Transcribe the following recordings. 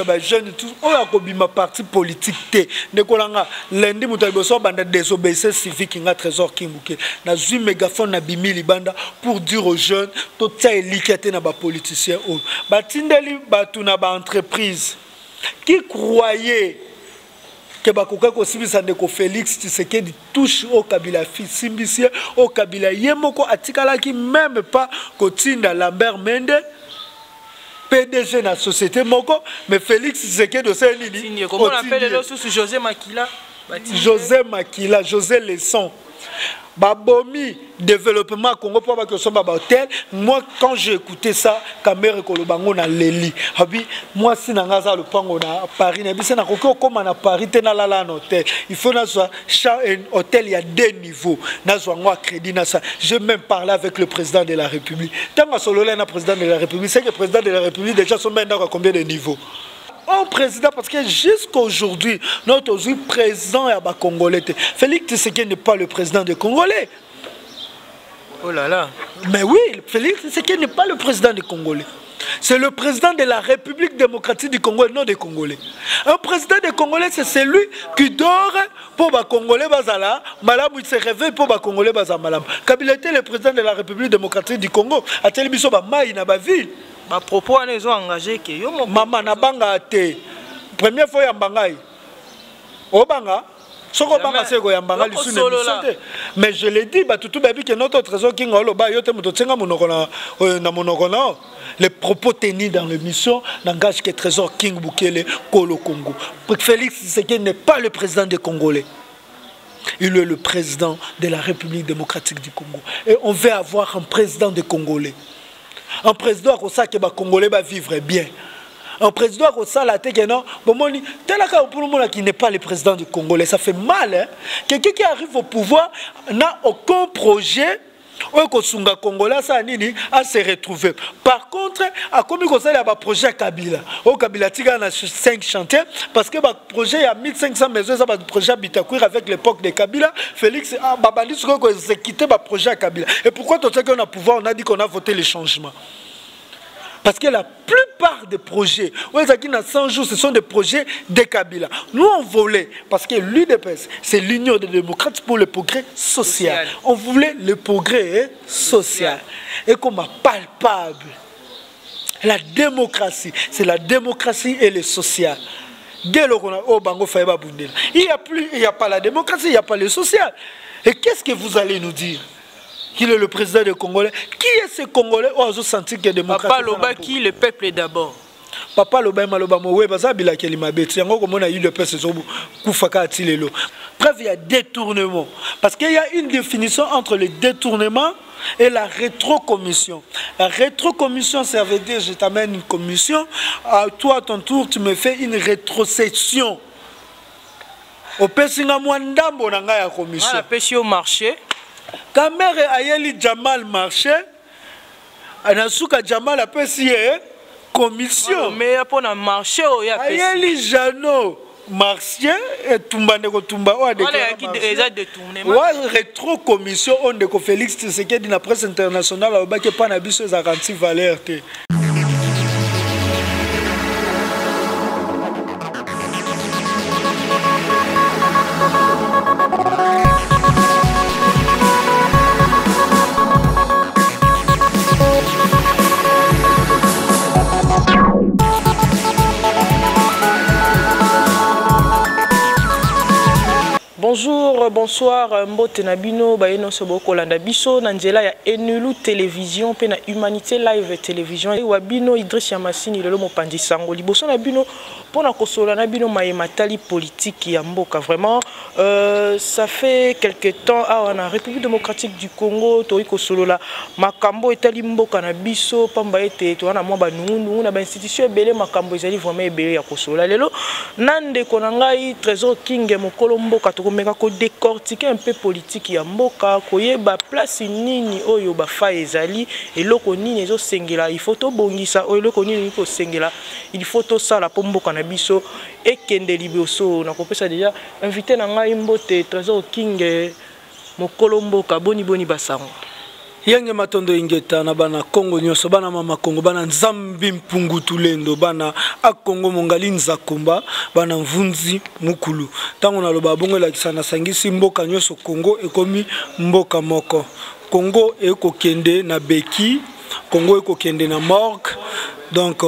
ba jeune tout on a kobima parti politique té nekolanga lundi mutaboso banda désobéissance civique nga trésor kimbuke na zui mégaphone na bimili banda pour dire aux jeunes to tia elikete na ba politiciens ba tindeli ba tuna ba entreprise qui croyait que bakoka ko sibisa ndeko Félix Tshisekedi touche au Kabila Simbisie au Kabila yemoko atikala ki même pas kotinda Lambert Mende PDG na société moko mais Félix Tshisekedi de c'est nini comment on appelle le sous José Makila José Makila José Lesson Babomi développement Congo pour que ce soit hôtel. Moi quand j'ai écouté ça caméra kolobango na leli habi moi si nangaza le pango na Paris na bise na koko comme na Paris tena la hôtel il faut na soit un hôtel il y a deux niveaux na soit moi crédit na ça j'ai même parlé avec le président de la République tant solo là na président de la République c'est que le président de la République déjà sont maintenant à combien de niveaux un président parce que jusqu'à aujourd'hui notre président est à Congolais. Félix Tshisekedi n'est pas le président des Congolais. Oh là là. Mais oui, Félix Tshisekedi n'est pas le président des Congolais. C'est le président de la République démocratique du Congo et non des Congolais. Un président des Congolais, c'est celui qui dort pour les Congolais bazala, malam il se réveille pour les Congolais bazala malam. Kabila était le président de la République démocratique du Congo. A télévision ba mai na ba ville. Ma propos ils ont engagé que yo maman na banga te. Première fois ya bangai. Obanga soko banga seko ya banga lisune bisante. Mais je l'ai dit ba tutu babi que notre trésor king oloba yo te muto tsenga monoko na monoko na. Les propos tenus dans l'émission n'engagent que Trésor King Bukele Kolo Congo. Félix Tshisekedi n'est pas le président des Congolais. Il est le président de la République démocratique du Congo. Et on veut avoir un président des Congolais. Un président comme ça que les Congolais va vivre bien. Un président comme ça, la tête non, bon moni, tel pour le monde qui n'est pas le président du Congolais, ça fait mal. Hein? Quelqu'un qui arrive au pouvoir n'a aucun projet. Okosunga Congolais ça nini à se retrouver. Par contre, à comme il y a un projet Kabila. Au Kabila tika na 5 chantiers parce que le projet il y a 1500 maisons ça va projet Bitakour avec l'époque de Kabila. Félix babandi ce que c'est quitté le projet Kabila. Et pourquoi tout ça qu'on a pouvoir on a dit qu'on a voté les changements. Parce que la plupart des projets, qui n'a 100 jours, ce sont des projets de Kabila. Nous, on voulait, parce que l'UDPS, c'est l'Union des démocrates pour le progrès social. On voulait le progrès social. Et comme palpable, la démocratie, c'est la démocratie et le social. Dès lors qu'on a au Bango Faïba Boundela, il n'y a pas la démocratie, il n'y a pas le social. Et qu'est-ce que vous allez nous dire? Qui est le président des Congolais? Qui est ce Congolais? Oh, je senti que démocratie. Papa Loba qui le peuple d'abord. Papa Loba Maloba Mowe Bazabila Kelimabet. Yango comme on a eu le peuple Koufaka Atilelo. Bref, il y a détournement. Parce qu'il y a une définition entre le détournement et la rétrocommission. La rétrocommission, ça veut dire je t'amène une commission, à toi à ton tour tu me fais une rétrocession. Au Pessinga Mwandambo nanga ya commission. Ah, pêche au marché. Kamere Ayeli Jamal marché, Anasuka Jamal a payé commission. Mais pour un marché, Ayeli Jano marché et Tumbane Tumba ou a détourné. Rétro commission on de Félix Tshisekedi na presse internationale au bac et Panabiso za 46 valeurs. Bonjour, bonsoir, Mbote Nabino, Bayeno Soboko Landabiso, Nangela ya Enulu Télévision, Pena Humanité Live Télévision, Wabino Idriss Yamassini, Lolo Mopandi Sango, Liboso Nabino, Pona Kosola Nabino, Maïmatali politique ya Mboka. Vraiment, ça fait quelques temps, en République démocratique du Congo, Tori Kosolola, Makambo Etali Mboka Nabiso, Pambaete, Toana Mwaba Nungu, na ba institution Ebele, Makambo Ezali vraiment Ebele ya Kosola. Lelo, Nande Konangai, Trésor King, Mokolo Mboka, mais ko décortiquer un peu politique ya mboka koyeba place nini oyo ba fa ezali eloko nini ezo sengela il faut to bongisa oyo eloko nini ko sengela il faut to sala po mboka na biso ekende liboso na kopesa déjà invité na ngai Mbote Trésor King Mokolo Mboka boni basango. Yenge matondo ingeta na bana Congo nyoso bana mama Congo bana nzambi mpungutu lendo bana a Congo mongali nzakumba bana mvunzi mukulu tango na loba bongo la kisana sangisi mboka nyoso Congo ekomi mboka moko Congo eko kende na beki Congo eko kende na morgue donc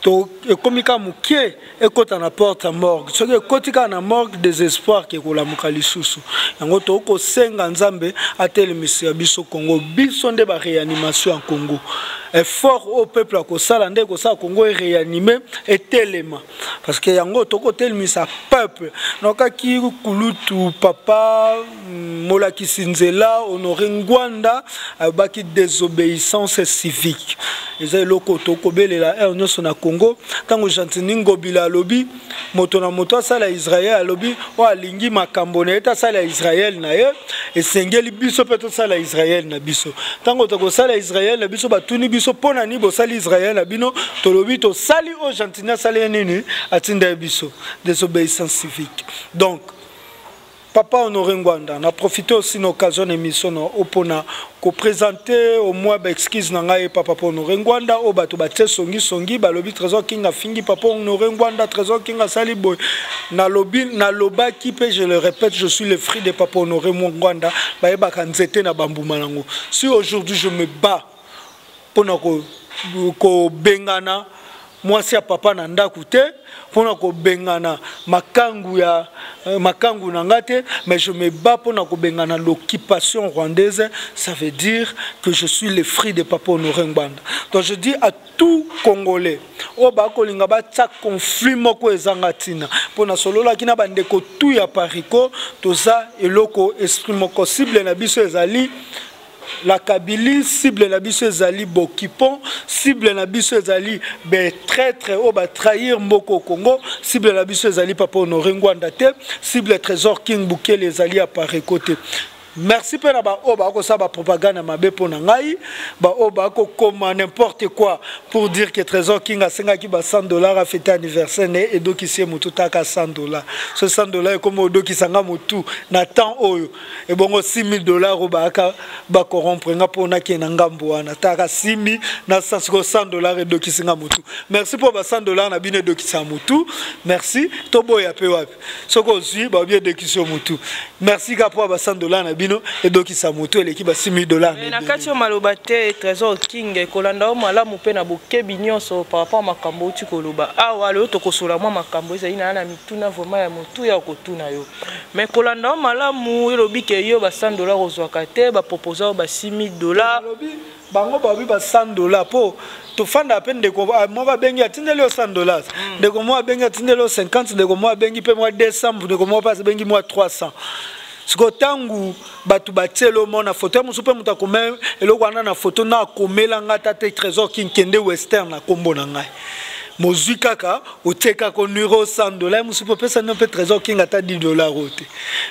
to ekomika mukie ekota na porte à morgue soki ekotika na morgue désespoir ke kola mukalisusu yango to ko senga nzambe atelemisi ya biso Congo biso nde ba réanimation en Congo effort au peuple à kosala nde kosala Congo est réanimé et telema parce que yango to ko telemisa peuple noka ki kulutu papa mola kisinzela honoré Ngwanda baki désobéissance civique ezai loko to ko belela on na Congo tango Jantini Ngobila alobi moto na moto asala Israël alobi o alingi makambo na eta sala Israël na ye esengeli biso pe to sala Israël na biso tango to ko sala Israël na biso batuni biso pona ni bo sala Israël na bino to lobi to sali o Jantini sala nini atinda biso désobéissance civique donc Papa Honoré Ngwanda, on a profité aussi de l'occasion de l'émission pour présenter au moins excuse nangaye Papa Honoré Ngwanda au bateau bate songi balobi trésor king a fingi Papa Honoré Ngwanda trésor king a sali boy na loba qui peut je le répète je suis le fruit de Papa Honoré Ngwanda ba ba kanzete na bambuma nango si aujourd'hui je me bats pour ko bengana moi si papa na ndaku te pona ko bengana makangu ya makangu nangate mais je me bats pona ko bengana l'occupation rwandaise ça veut dire que je suis le fruit de Papa Honoré Ngwanda donc je dis à tout Congolais o ba ko linga ba tsa conflit moko ezanga tina pona solola kina bandeko tout ya pariko toza eloko esprit moko cible na biso ezali la Kabylie cible na biso ezali Bokipon cible na biso ezali be traître o ba trahir mboko Congo cible na biso ezali Papa Honoré Ngwanda te cible trésor king Bukele ezali à par côté merci pe na ba o ba ko sa ba propagande mabe pona ngai ba o ba ko comme n'importe quoi pour dire que trésor king a senga ki ba $100 a fêté anniversaire et donc ici mutu taka $100 ce $100 comme odo ki sanga mutu na temps oyo et bongo $6000 o ba ka ba corrompre nga pona ki na ngambo wana taka 6000 na $100 et donc singa mutu merci pour ba $100 na bine do ki sa mutu merci to boya pe wapi soko zui ba bien de ki so mutu merci ka pour ba $100 na et donc il s'est monté l'équipe à $6000. Mais na kati yo maloba te trésor king kolanda o malamu pe na bokebi nyonso par rapport makambo uti koloba awa leo to kosola mwa makambo ezali na mituna vraiment ya mutu ya kotuna yo mais kolanda o malamu elobi ke yo ba $100 ozwaka te ba proposer ba $6000 bango babi ba $100 po to fanda peine de ko mo ba bengi atindeli $100 de ko mo bengi atindeli 50 de ko mo bengi pe mo 200 de ko mo pas bengi mo 300 Sikotangu batu batelo mona photo musupe mutakome eloko wana na photo na komela ngata te trésor king kende western na kombo na ngai mozui kaka oteka ko numéro $100 musupe pesa no pe trésor king ata $10 ote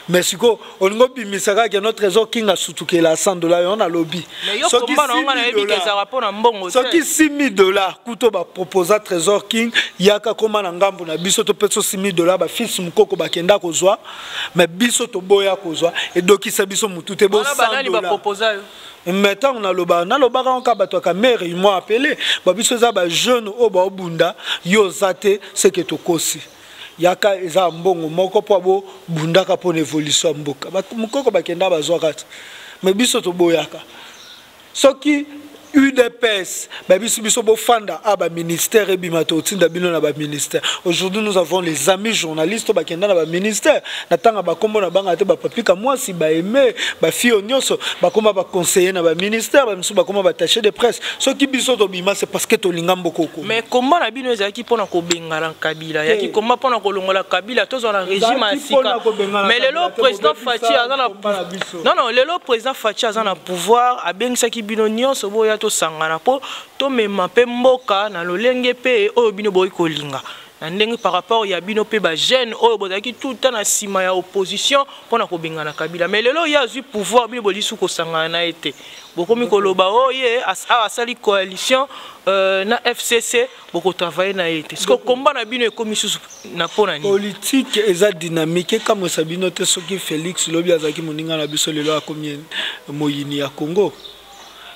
mais siko oningo bimisaka ke no trésor king asutukela $100 on a lobby soki na ebike za rapport na mbongo soki $6000 kuto ba proposer trésor king yaka koma na ngambo na biso to peso $6000 ba fils mukoko bakenda kozwa mais biso to boya kozwa et dokisa biso mutu te bo $100 maintenant on a le bar na lo bar en kabato ka mère ils m'ont appelé ba biso za ba jeune o ba obunda yo zate c'est que to kosi yaka eza mbongo moko po bo bunda ka pour évolution mboka ba mukoko bakenda bazwa kati mais biso to boyaka soki UDPS, biso bofanda aba ministère et bimato tinda bino na ba ministère. Aujourd'hui nous avons les amis journalistes ba kenda na ba ministère. Natanga ba kombo na banga te ba papika moi si ba aimé ba fio nyonso ba komba ba conseiller na ba ministère ba misu ba komba ba attaché de presse. Ce qui biso to bima c'est parce que to lingam bokoko. Mais comment na bino ezaki pona ko bengala Kabila yaki comment pona ko longola Kabila to za na régime asika. Mais le président Fachi azana non le président Fachi azana pouvoir a bengsaki bino nyonso boya to sangana po to mema pe mboka na lolenge pe oyo bino boy kolinga na ndenge par rapport ya bino pe ba jeune oyo bozaki tout temps na sima ya opposition pona ko benga na Kabila mais lelo ya zu pouvoir bino bolisu ko sangana na été bokomi koloba oye asali coalition na FCC boko travailler na été ce que combat na bino ekomi susu na pona ni politique eza dynamique comme sabino te soki Félix lobi azaki moninga na biso lelo akomi moyini ya Congo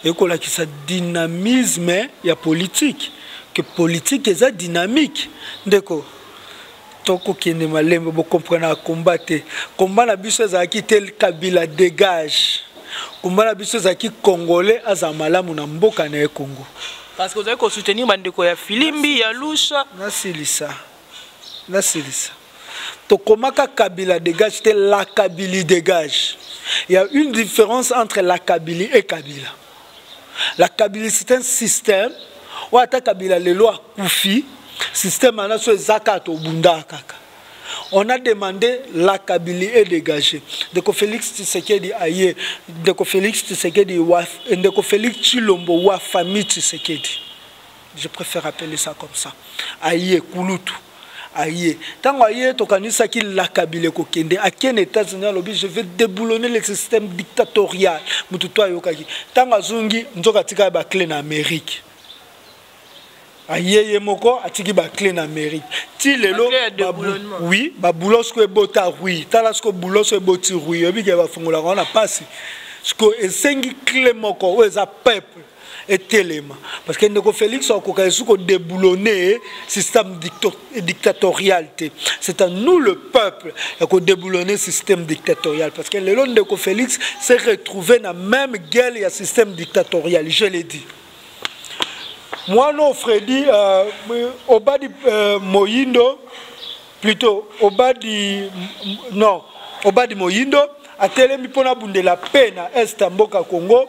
et qu'on a qui ça dynamisme il y a politique que politique est dynamique ndeko toko kende malembe bo comprendre à combattre combat na biso za ki tel Kabila dégage combat na biso za ki congolais azamalamu na mboka na Congo parce que vous avez soutenir bandeko ya Filimbi ya Lusha nasilisa to komaka Kabila dégage tel la Kabili dégage. Il y a une différence entre la Kabylie et Kabila. La Kabylie, c'est un système où ata Kabila les lois koufi, système ana so zakat au bunda kaka. On a demandé la Kabylie est dégagée. Deko Félix Tshisekedi aye, Deko Félix Tshisekedi wa, Deko Félix Tshilombo wa famille Tshisekedi. Je préfère appeler ça comme ça. Aye kulutu. Aïe, tant aïe, tokanisa ki la Kabylie kokende. À quel États-Unis lobby, je vais déboulonner le système dictatorial. Mututoa yokaki. Tant azungi, nzoka tika ba clé en Amérique. Aïe, yemoko atiki ba clé en Amérique. Ti lelo, oui, ba boulos ko ebota oui. Talasko boulos ko eboti oui. Yobi ke ba fungola on a passé. Sko esengi clé moko, eza peuple. Et tellement parce que Ndeko Félix a déboulonné le système dictatorial. C'est à nous le peuple qui a déboulonné le système dictatorial parce que le Ndeko Félix s'est retrouvé dans la même guerre et le système dictatorial, je l'ai dit. Moi non Freddy Obadi Moyindo plutôt Obadi Moyindo a telemi pona bundela peine à Est Mboka Congo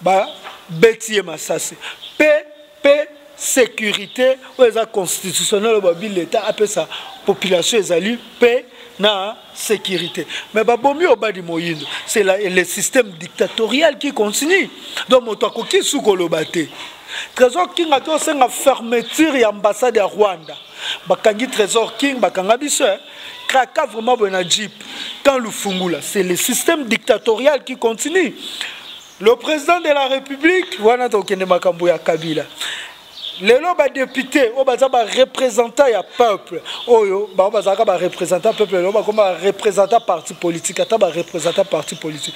ba Bétier Massassi. Paix, sécurité, ou les constitutionnels, l'État appelle ça population, les paix, na sécurité. Mais babomi au bas du Moïse, c'est le système dictatorial qui continue. Donc, mon toit qui sous kolobate. Trésor King a fait une fermeture de l'ambassade de Rwanda. Bakangi Trésor King, bakanga biso, kraka vraiment bon jeep. Quand le fungula, c'est le système dictatorial qui continue. Le président de la République, voilà donc Kabila. Les députés, représentant du peuple, représentant peuple, représentant parti politique, représentant parti politique.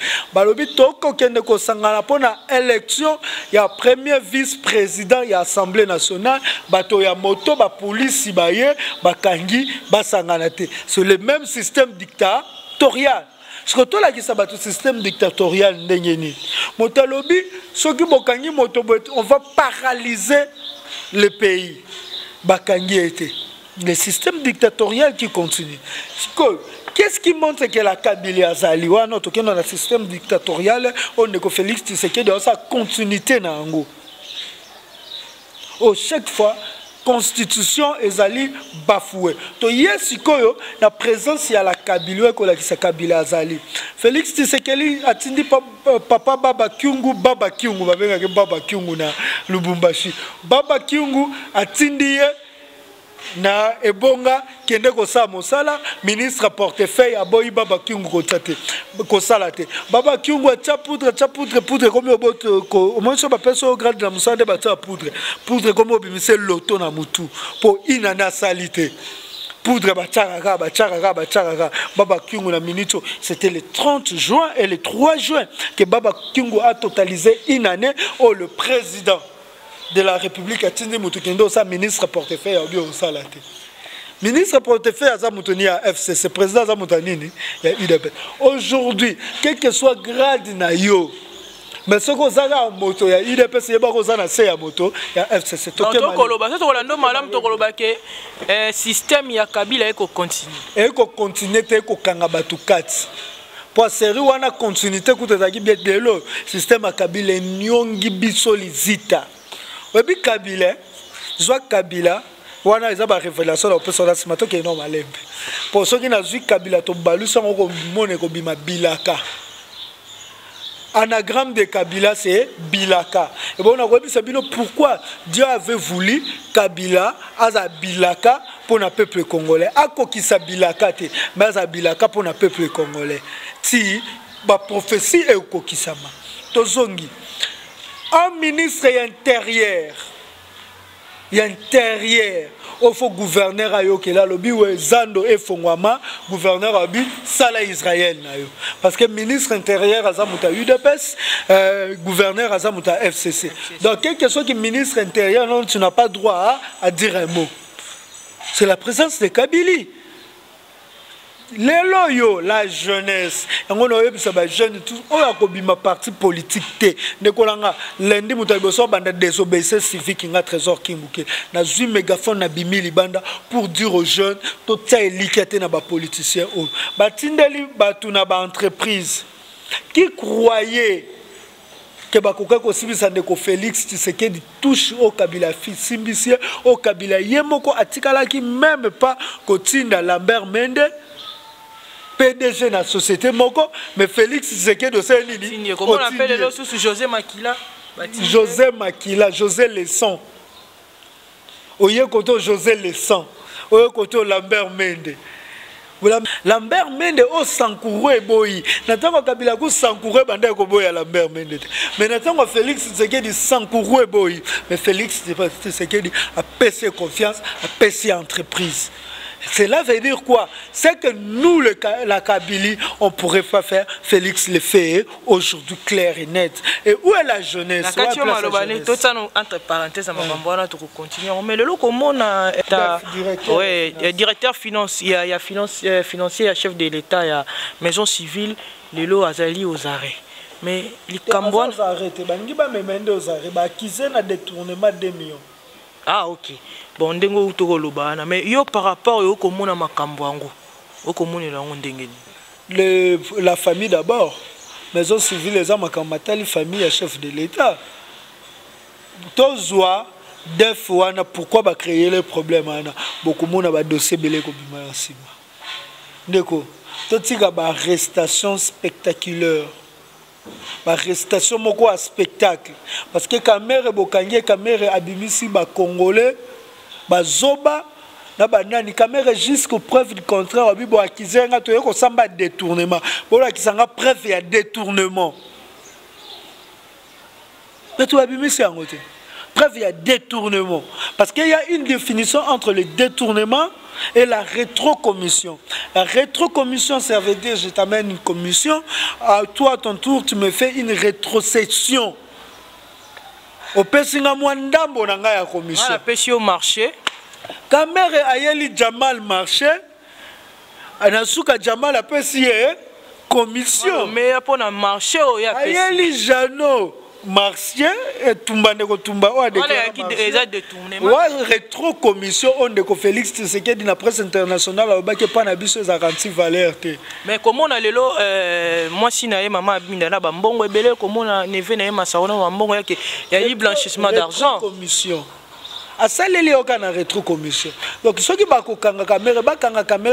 Élection, il y a premier vice-président, il y a Assemblée nationale, il y a moto, la police, c'est le même système dictatorial. Parce que tout le système dictatorial, on va paralyser le pays. Le système dictatorial qui continue. Qu'est-ce qui montre que la Kabylie a zali? Dans le système dictatorial, on est Félix Tshisekedi dans sa continuité. Chaque fois, constitution ezali bafoué. To yesikoyo na présence ya la Kabylie ko la kisa Kabila azali. Félix Tshisekedi atindi papa Baba Kyungu babenga ke Baba Kyungu na Lubumbashi. Baba Kyungu atindi ye na ebonga kende ko sa mosala ministre portefeuille aboyi Baba Kyungu ko sala te. Baba Kyungu atia poudre comme au moins so ba peso grade na musande ba tia poudre comme obimise loto na mutu pour inana salité. Poudre bacharaga Baba Kyungu na minito, c'était le 30 juin et le 3 juin que Baba Kyungu a totalisé une année où le président de la République a tenu Moutoukendo, sa ministre portefeuille a bien salate. Ministre portefeuille a Zamoutoni à FCC, président Zamoutanini, il y a UDP. Aujourd'hui, quel que soit grade na yo, mais ce qu'on a en moto, il y a UDP, c'est pas qu'on a c'est à moto, il y a FCC. Donc, madame Tokolobake, système ya Kabila eko continue. Eko continue te eko kangabatu kati. Pour série on a continuité kutazaki bien de lo système ya Kabila nyongi biso lizita. Webi Kabila, Zwa Kabila, wana eza ba révélation na personne na simato ke no malembe. Pour ceux qui na zwi Kabila to balusa ngoko mone ko bima bilaka. Anagramme de Kabila c'est Bilaka. Et bon on a dit Sabino pourquoi Dieu avait voulu Kabila aza Bilaka pour le peuple congolais. Ako kisa Bilaka te, mais aza Bilaka pour le peuple congolais. Si ba prophétie e ko kisama. Tozongi un ministre intérieur Il y a intérieur. Il faut gouverneur ayokela lobi we zando e fongwama gouverneur abi sala Israël na yo. Parce que ministre intérieur azamuta UDPS, gouverneur azamuta FCC. Donc quelque chose qui ministre intérieur non, tu n'as pas droit à dire un mot. C'est la présence de Kabylie. Les loyaux, la jeunesse, on a eu des jeunes, on a eu ma parti politique. Lundi, nous avons eu des obéissances civiques qui ont trésor qui na eu mégaphone na bimili banda pour dire aux jeunes, tout ça est liquidé na ba politiciens. Batindeli batuna ba entreprise qui croyait que bakoka ko sibisa ndeko Félix Tshisekedi touche au Kabila simbisie au Kabila yemoko atikala qui même pas kotinda Lambert Mende PDG na société moko mais Félix Tshisekedi c'est nini comment on appelle le sous José Makila José Makila José Lesson oye koto José Lesson oye koto Lambert Mende Lambert Mende o sankouré boyi natango Kabila ko sankouré banda ko boya Lambert Mende mais natango Félix Tshisekedi sankouré boyi mais Félix Tshisekedi a payé confiance a payé entreprise. Cela veut dire quoi? C'est que nous, la Kabylie, on pourrait pas faire. Félix le fait aujourd'hui clair et net. Et où est la jeunesse? Entre parenthèses, on continue. Mais le comment directeur financier, il y a financier, il y a chef de l'État, il y a maison civile, le lot Azali aux arrêts. Mais les Cambouans. Aux arrêts, aux arrêts, qui a détournement de 2 millions. Ah, ok. Bon, ndengo utoko lobana. Mais yo par rapport au komona makambo yango. Au komona la ndengeni. La famille d'abord. Maison civile les amakamata famille à chef de l'État. Tozwa des fois pourquoi ba créer les problèmes ana. Beaucoup monde ba dossier belé ko bima sima. Ndeko, totika ba arrestation spectaculaire. Arrestation moko à spectacle parce que caméra bokangie caméra abimisi ba congolais ba zoba na banani caméra jusqu'au preuve du contraire abibo akizenga to yeko samba détournement bola kisanga preuve ya détournement mais tu abimisi angote preuve ya détournement parce qu'il y a une définition entre le détournement et la rétrocommission. La rétrocommission, ça veut dire je t'amène une commission, à toi à ton tour tu me fais une rétrocession. Au Pessinga Mwandambo nanga ya commission. La pêche au marché. Kamere ayeli Jamal marché. Anasuka Jamal a pêché commission. Mais pour un marché au ya pêché. Ayeli Jano. Martien et Tumbane Tumba ou a détournement. Rétro-commission on de Félix Tshisekedi na presse internationale au bac pas na biso za 46 valeurs. Mais comment on a lelo moi si na maman abinda na bambongo ebele comment on a neve na masaona bambongo yake ya li blanchissement d'argent. Commission. A saleli okana rétro-commission. Donc ceux qui bako kanga caméra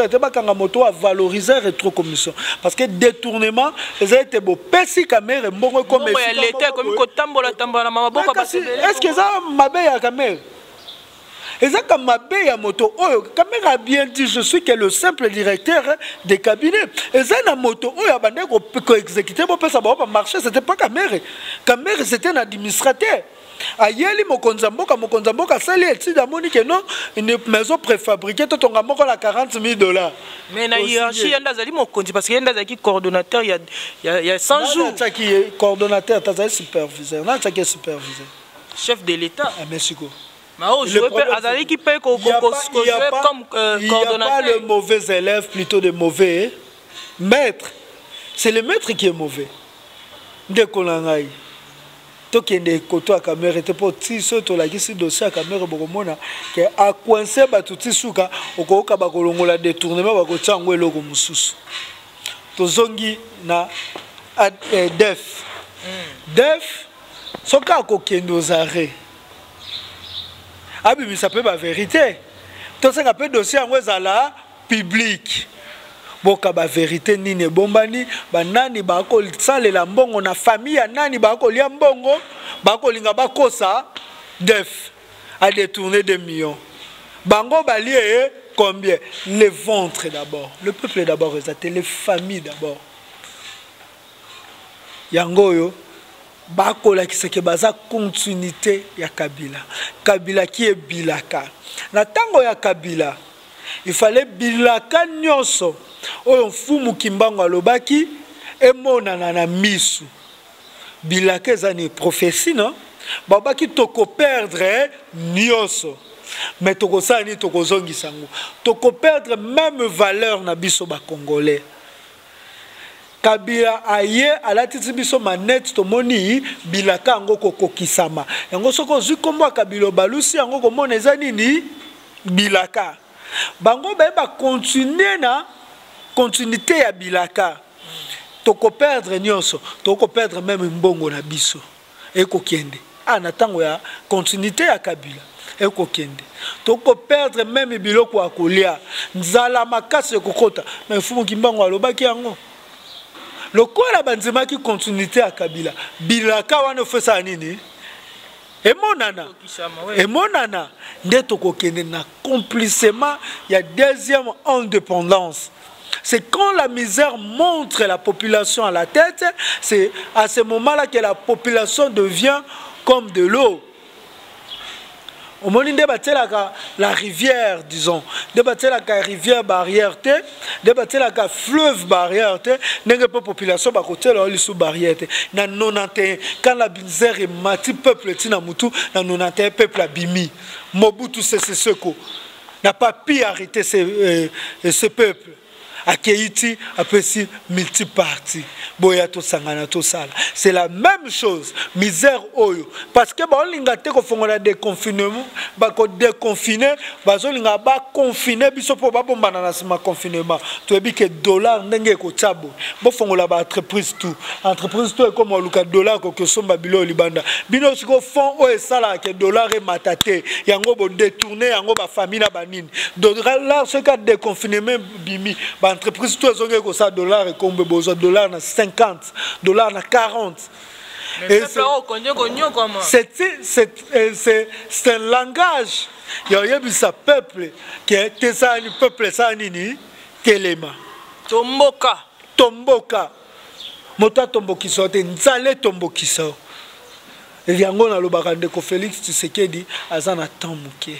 te bakanga moto à valoriser rétro-commission parce que détournement ils étaient beau pesi caméra mbongo comme l'été comme ko tambola na mama boka ba est-ce que ça mabe ya caméra eza comme mabe ya moto oyo caméra a bien dit je suis que le simple directeur des cabinets eza na moto oyo abande ko exécuter bo pesa ba marché c'était pas caméra c'était un administrateur. Ayeli mokonzamboka sali eti damoni que non une maison préfabriquée totonga moko la $40,000. Mais na hiérarchie yanda zali mokonzi parce que yanda zaki coordonnateur il y a 100 jours ça qui est coordonnateur tazali superviseur na ça qui est superviseur chef de l'État à Mexico. Mao je peux azali qui paye comme coordonnateur. Il n'y a pas le mauvais élève plutôt de mauvais maître. C'est le maître qui est mauvais. Ndekolangai. Tokende koto a caméra te po ti so to la kisi dossier a caméra bokomona ke a coincé batuti suka okoka bakolongola détournement bakotsango eloko mususu tozongi na def def soka kokendo zare abimisa pe ba vérité to senga pe dossier yango ezala public boka ba vérité nini bombani banani bako salela mbongo na famille ya nani bako lia mbongo bako linga bakosa def a détourné 2 millions bango balie combien les ventres d'abord le peuple d'abord les familles d'abord yango yo bakola kiseke baza continuité ya Kabila. Kabila qui est Bilaka. Na tango ya Kabila, il fallait Bilaka nyonso oyo mfumu Kimbangu alobaki emonana na misu. Bilaka ezani prophétie non? Babaki toko perdre nyonso. Mais toko sani toko zongi sango. Toko perdre même valeur na biso ba Congolais. Kabila aye alatiti biso manette to moni Bilaka yango kokokisama. Yango soko zukombo Kabila balusi yango komona eza nini Bilaka. Bango ba continuer na continuité ya Bilaka. Toko perdre nyonso, toko perdre même mbongo na biso. Eko kende. Na tango ya continuité ya Kabila. Eko kende. Toko perdre même biloko akolia. Nzala makasi kokota. Na mfumu Kimbangu alobaki yango. Lokola banzima ki continuité à Kabila. Bilaka wana fesa nini? Emonana. Emonana. Nde toko kende na complissement ya deuxième indépendance. C'est quand la misère montre la population à la tête, c'est à ce moment-là que la population devient comme de l'eau. Au moment où la rivière, disons, la rivière barrière, la fleuve barrière, la population est sous barrière. Quand la misère est mati, peuple est peuple abimi. Mobutu c'est ce qu'on n'a pas pu arrêter ce peuple. À Keiti, après si multiparti, boyato sangana to sala. C'est la même chose, misère oyo. Parce que bon linga te ko fongola déconfinement, ba ko déconfiner, ba zo linga ba confiner biso po ba bomba na sima confinement. To ebi que dollar ndenge ko tabo. Bo fongola ba entreprise tout. Entreprise tout comme luka dollar ko ke somba bilo libanda. Bino siko fond o esala que dollar e matate. Yango bo détourner yango ba famille na banine. Dollar ce cas déconfinement bimi. Entreprise tout est que ça dollar et comme besoin dollar na 50 dollars na 40 c'est un langage il y a un peuple qui est ça un peuple ça nini kelema tomboka mota tomboki sorte nzale tomboki so et yango na lobaka ndeko Félix Tshisekedi azana tamuke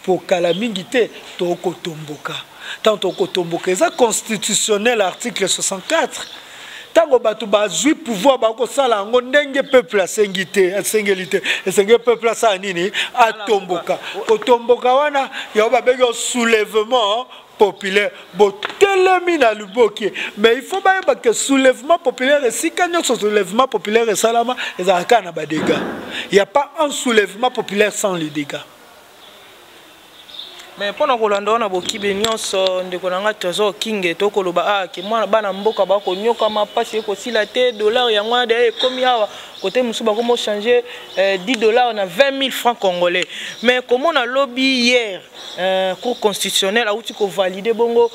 pour calamité toko tomboka. Tant au Kotomboka, c'est constitutionnel article 64. Tant que batu bazui pouvoir bako sala ngo ndenge peuple a singité et singé peuple sa nini a tomboka. Kotomboka wana ya ba bego soulèvement populaire botelemi na luboki mais il faut pas que soulèvement populaire et si quand ce soulèvement populaire et salama les arca na ba dégâts. Il y a pas un soulèvement populaire sans les dégâts. Mais pendant que l'on a beaucoup de nyonso ndeko nanga tozo kinge toko loba ki mwana bana mboka ba ko nyoka mapasi ko silate dollar ya ngwa de komi awa côté musuba comment changer 10 dollars on a 20 000 francs congolais. Mais comment on a lobby hier cour constitutionnel a outi ko valider bongo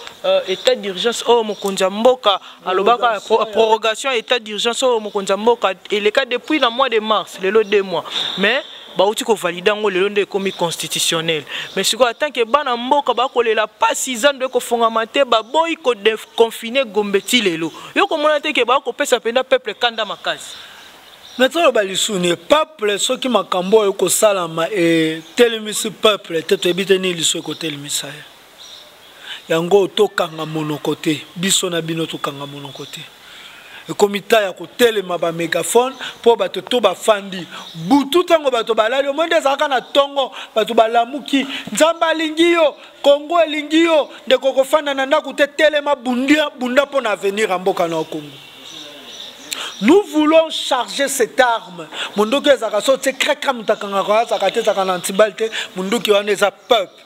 état d'urgence au mokonza mboka alobaka prorogation état d'urgence au mokonza mboka et le cas depuis le mois de mars le lot 2 mois. Mais bauti ko validango le londe komi constitutionnel mais siko tant que bana mboka ba kolela pas 6 ans de ko fonga mate ba boy ko confiner gombeti lelo yo ko mona te ke ba ko pesa penda peuple kanda makasi maintenant ba lisuni peuple ceux qui makambo ko salama et telemisi peuple te to ebiteni liso ko telemisa yango to kanga monokote biso na bino to kanga monokote. Le comité a côté ma mégaphone pour bato to ba fandi butu tango bato balali o monde zaka na tongo bato balamuki nzamba lingio Congo lingio de koko fanda na ndako te telema bunda pour avenir en mboka na Congo. Nous voulons charger cette arme. Munduki ezaka so te kreka mutakanga kwa zaka te zaka na antibalte munduki wana za peuple.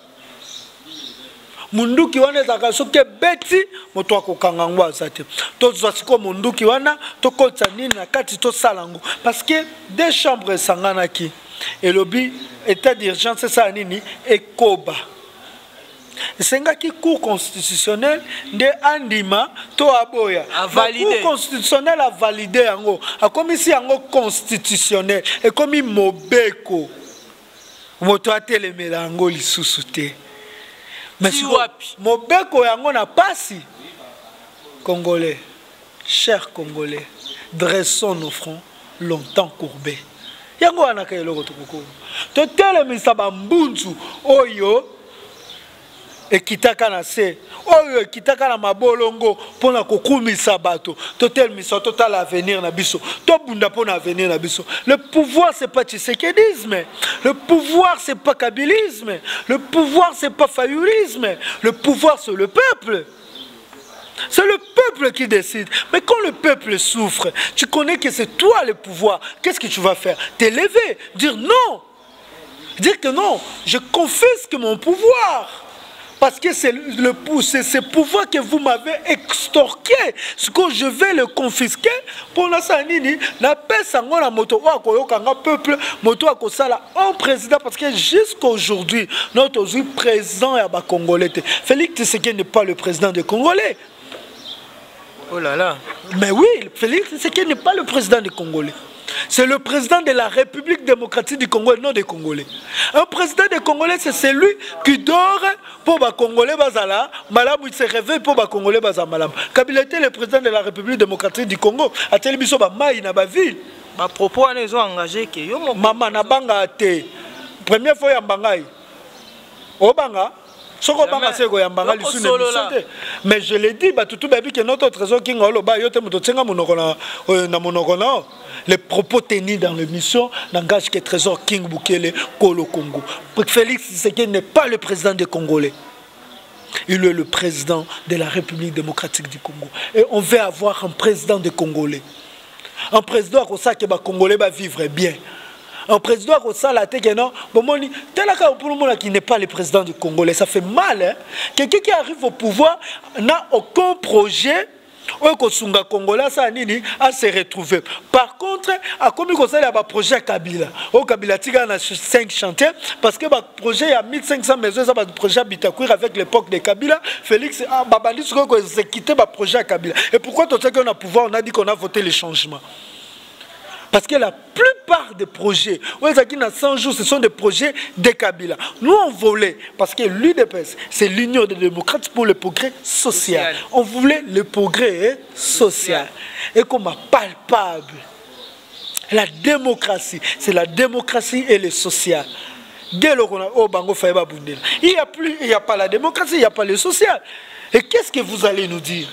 Munduki wana zaka soke beti moto akokanga ngwa zate to zasiko munduki wana to kotsa nini na kati to salango parce que des chambres sanganaki et lobby état d'urgence ça nini ekoba sengaki cour constitutionnel de andima to aboya cour constitutionnel a validé yango a commission yango constitutionnel et comme mobeko moto atelemela yango lisusu te. Mais si Mobeko yango na pasi Congolais, chers Congolais, dressons nos fronts longtemps courbé. Yango anaka eloko tokoko. Totelemisa bambunzu oyo ekitaka na se. Oyo ekitaka na mabolongo pona kokumisa bato. Totelemisa total avenir na biso. Tobunda pona avenir na biso. Le pouvoir c'est pas tshisekedisme. Le pouvoir c'est pas kabylisme. Le pouvoir c'est pas fayoulisme. Le pouvoir c'est le peuple. C'est le peuple qui décide. Mais quand le peuple souffre, tu connais que c'est toi le pouvoir. Qu'est-ce que tu vas faire? T'élever, dire non. Dire que non, je confisque mon pouvoir. Parce que c'est ce pouvoir que vous m'avez extorqué. Ce que je vais le confisquer. Pour la sanini, la paix sango la moto wa peuple moto akosala en président parce que jusqu'à aujourd'hui notre président est congolais. Félix Tshisekedi n'est pas le président des Congolais. Oh là là. Mais oui, Félix Tshisekedi n'est pas le président des Congolais. C'est le président de la République démocratique du Congo et non des Congolais. Un président des Congolais, c'est celui qui dort pour les Congolais bazala, malam il se réveille pour les Congolais bazala malam. Kabila était le président de la République démocratique du Congo. A télévision ba mai na ba ville. Ba propos ils ont engagé que yo maman na banga te. Première fois ya bangai. Obanga mais je l'ai dit, que notre trésor qui les propos tenus dans l'émission n'engagent que Trésor King Bukele Kolo Congo. Félix Tshisekedi n'est pas le président des Congolais. Il est le président de la République démocratique du Congo. Et on veut avoir un président des Congolais. Un président comme ça que les Congolais va vivre bien. Un président comme ça, qui n'est pas le président du Congolais, ça fait mal. Hein? Quelqu'un qui arrive au pouvoir n'a aucun projet Congolais à se retrouver. Par contre, à comme il y a un projet à Kabila. Au Kabila, il y a 5 chantiers parce que le projet il y a 1500 maisons, ça va projet à Bitakour avec l'époque de Kabila. Félix Babandi s'est quitté le projet à Kabila. Et pourquoi tout ça qu'on a pouvoir, on a dit qu'on a voté les changements. Parce que la plupart des projets, 100 jours, ce sont des projets de Kabila. Nous, on voulait, parce que l'UDPS, c'est l'Union des démocrates pour le progrès social. On voulait le progrès social. Et comme palpable, la démocratie, c'est la démocratie et le social. Dès lors qu'on a au Bango Faïba Boundela, il n'y a pas la démocratie, il n'y a pas le social. Et qu'est-ce que vous allez nous dire?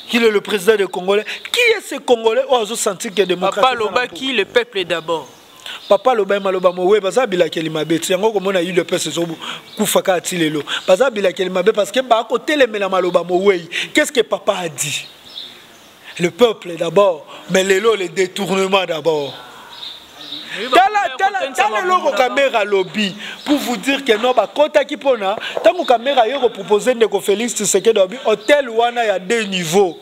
Qu'il est le président des Congolais. Qui est ce Congolais? Oh, je sens que démocratie. Papa Loba qui le peuple d'abord. Papa Loba Maloba Mowe baza bila kelima beti yango komona yi le peuple zo kufaka atilelo. Baza bila kelima be parce que ba côté le mela Maloba Mowe. Qu'est-ce que papa a dit? Le peuple d'abord, mais le détournement d'abord. Tala loko caméra lobby pour vous dire que non ba kota ki pona tango caméra yo proposer ndeko Félix Tshisekedi dobi hôtel wana ya 2 niveaux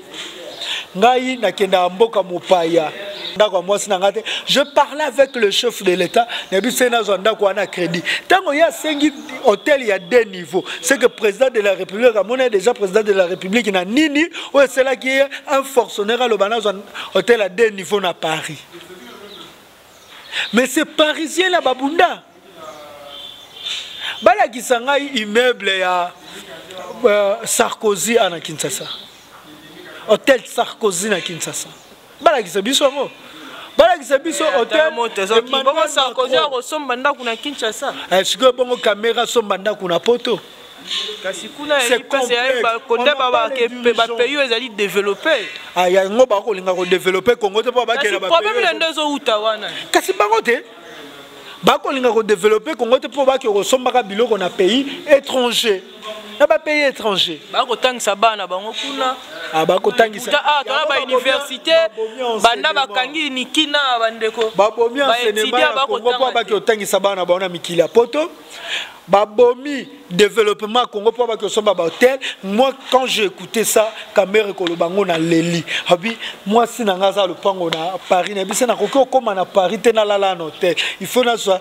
ngai nakenda mboka mopaya ndako moi sinangate je parlais avec le chef de l'état nebi sena zonda ko na crédit tango ya sengi hôtel ya 2 niveaux c'est que président de la République amona déjà président de la République na nini ou c'est là qui est un fonctionnaire le bana hôtel à 2 niveaux na Paris. Mais c'est parisien la babunda. Bala kisanga immeuble ya Sarkozy à Kinshasa. Hôtel Sarkozy na Kinshasa. Bala kisabiso mo. Bala kisabiso hôtel bongo Sarkozy resomba ndaku na Kinshasa. Est-ce que bongo caméra somba ndaku na poto? Kasi kuna pesa ya konde baba ke ba pays ezali développer. Ah ya ngo ba ko linga ko développer Congo te pa ba ke na ba. Problème le ndezo utawana. Kasi bango te. Ba ko linga ko développer Congo te pa ba ke ko somba ka biloko na pays étranger. Na ba pays étranger. Ba ko tangisa bana bango kuna. Ah ba ko tangisa. Ah to ba université banda ba kangi ni kina bandeko. Ba bomi enseignement ba ko pa ba ke tangisa bana ba na mikili poto. Babomi développement Congo pour que son hôtel. Moi quand j'ai écouté ça caméra kolobango na leli abi moi si nangaza le pango na Paris na bisa na koko comme na Paris te na la hôtel il faut na soit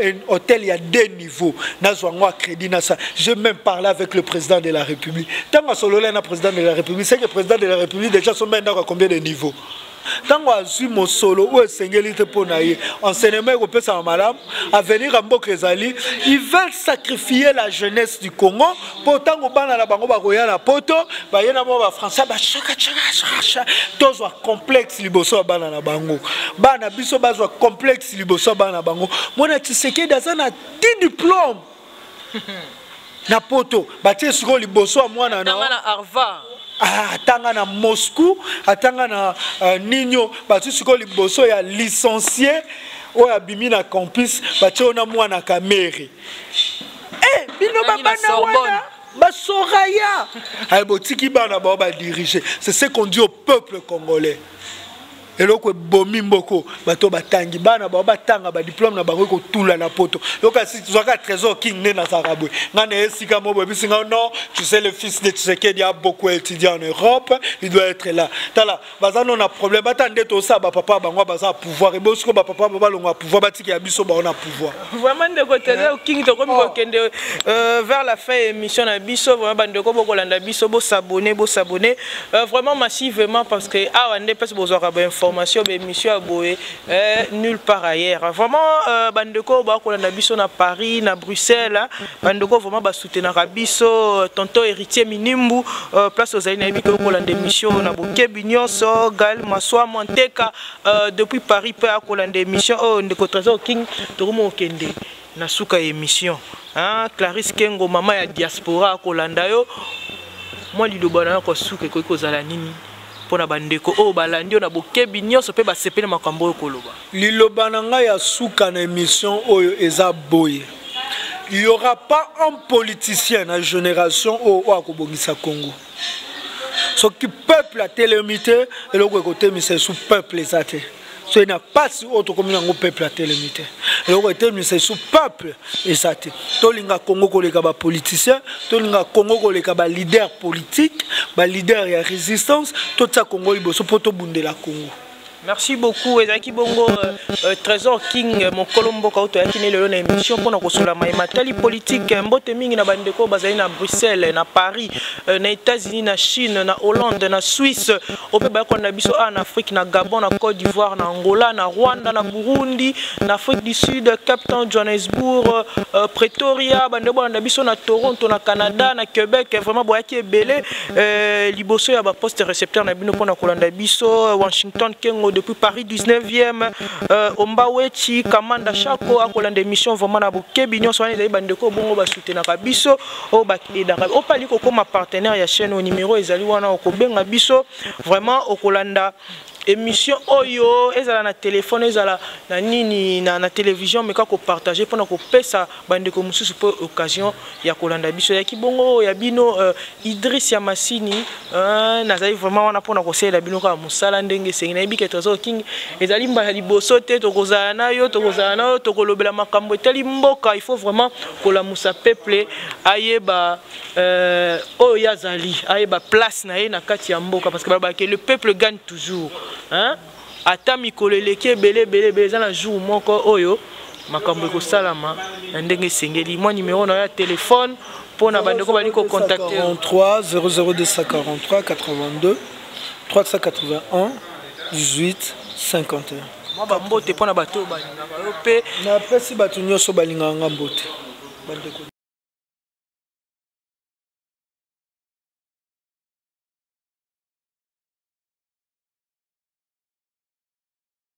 un hôtel il y a 2 niveaux na soit moi crédit na ça je même parlé avec le président de la République tant que solo là na président de la République c'est que le président de la République déjà son maintenant à combien de niveaux tango azui mosolo ou esengeli te pona ye enseignement ko pesa madame à venir à Mboka ezali ils veulent sacrifier la jeunesse du Congo pour tango bana na bango ba koya na poto ba yena mo ba français ba chaka tozwa complexe liboso bana na bango bana biso bazwa complexe liboso bana bango mona Tshisekedi daza na 10 diplômes na poto batie siko liboso mwana na Harvard atanga na Moscou atanga na Nino batie siko liboso ya licencié o ya bimi na campus batie na mwana kamere bino babana wana basoraya ay botiki bana ba diriger c'est ce qu'on dit au peuple congolais. Et là, bomi mboko, bato batangi, bana batanga ba diplôme na bango ko tula na poto. Yoka si tu as trésor king né na Sarabwe. Ngane esika mo bobi singa non, tu sais le fils de Tshisekedi a beaucoup étudié en Europe, il doit être là. Tala, bazano na problème, batande to ça ba papa bango baza pouvoir et bosko ba papa ba longa pouvoir batiki ya biso ba on a pouvoir. Vraiment de côté au king to komi ko kende vers la fin émission na biso vraiment bande ko bokolanda biso bo s'abonner vraiment massivement parce que awande pese bozora ba formation émission à Boé nulle part ailleurs vraiment bandeko ba ko na biso na Paris na Bruxelles bandeko vraiment ba soutenir biso tonton héritier Minimbu place aux aïna biko ko la émission na Bokebi nyonso Gal Maswa Monteka depuis Paris pe ko la émission ndeko Trésor King to mo kende na suka émission hein Clarisse Kengo mama ya diaspora ko landa yo moi lidobana ko suka ko zala nini pona bandeko o balandio na Bokebi nyonso pe basepele makambo koloba lilobana nga ya suka na émission oyo eza boye il y aura pas un politicien na génération o akobongisa Congo ce qui peuple a télémité et le côté mais sous peuple ezate so il n'a pas si autre comme un peuple à télémité et le côté mais c'est sous peuple ezate to linga Congo ko leka ba politicien to linga Congo ko leka ba leader politique ba leader ya résistance tout ça Congo liboso poto bundela Congo. Merci beaucoup Ezaki Bongo Trésor King mon Colombo kauto yakine lelo na émission pona kosola matali politique mbote mingi na bandeko bazali na Bruxelles na Paris na États-Unis na Chine na Hollande na Suisse ope ba ko na biso en Afrique na Gabon na Côte d'Ivoire na Angola na Rwanda na Burundi na Afrique du Sud Cape Town Johannesburg Pretoria bandeko na biso na Toronto na Canada na Québec vraiment boyaki ebele liboso ya ba poste récepteur na bino pona kolanda biso Washington Kengo depuis Paris 19e Ombawechi Kamanda Chako akolanda émission vraiment na Bokebi nyonso wana ezali bandeko bongo ba soutenir biso o ba edaka o pali ko comme partenaire ya chaîne au numéro ezali wana okobenga biso vraiment okolanda émission oyo ezala na téléphone ezala na nini na télévision mais kako partager pendant ko pesa bandeko mususu po occasion ya kolanda biso ya kibongo ya bino Idriss ya Masini nazali vraiment wana pona ko sela bino ka musala ndenge sengi na ibike Trésor King ezali mbala liboso te tokozala nayo tokolobela makambo etali mboka il faut vraiment ko la musa peuple ayeba oyo yazali ayeba place na ye na kati ya mboka parce que le peuple gagne toujours. Hein? Ata mikoleleke belé za na jour moko oyo makambo ko salama ndenge sengeli moi numéro na ya téléphone pona bandeko bali ko contacter 43 00243 82 381 18 51 moi ba mbote pona bato balinga ba pe na pesi bato nyoso balinga nga mbote bandeko